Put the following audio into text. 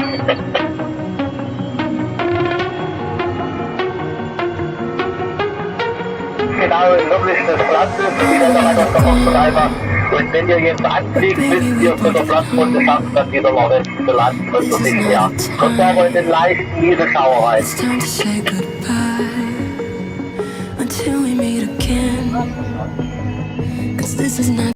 Verkehr. Genau, im Nördlichen des Platzes, die Länder auf der Hochschreiber. Und wenn ihr jetzt anfliegt, müsst ihr zu der Platzrunde schaffen, dann wieder nach Westen zu landen und so nicht mehr. Kommt aber in den leichten Nieselschauer rein. It's time to say goodbye until we meet again. 'Cause this is not